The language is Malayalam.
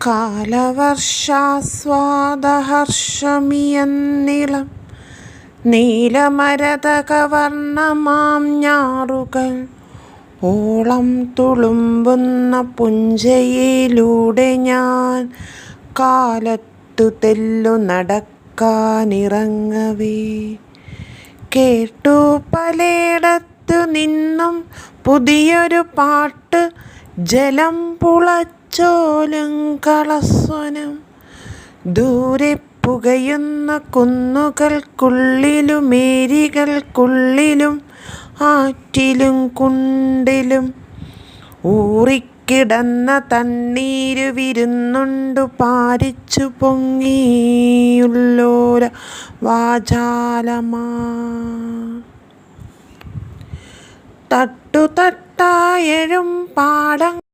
കാലവർഷാസ്വാദഹർഷമിയന്നിളം നീലമരതകവർണ്ണമാം ഞാറുകൾ ഓളം തുളുമ്പുന്ന പുഞ്ചയിലൂടെ ഞാൻ കാലത്തു തെല്ലു നടക്കാനിറങ്ങവേ കേട്ടു പലയിടത്തു നിന്നും പുതിയൊരു പാട്ട് ജലം പുളച്ചോലും കളസ്വനം ദൂരെ പുകയുന്ന കുന്നുകൾക്കുള്ളിലും ഏരികൾക്കുള്ളിലും ആറ്റിലും കുണ്ടിലും ഊറിക്കിടന്ന തണ്ണീരു വിരുന്നുണ്ടു പാരിച്ചു പൊങ്ങിയുള്ളോര വാചാലമാ തട്ടുതട്ടായെഴും പാടം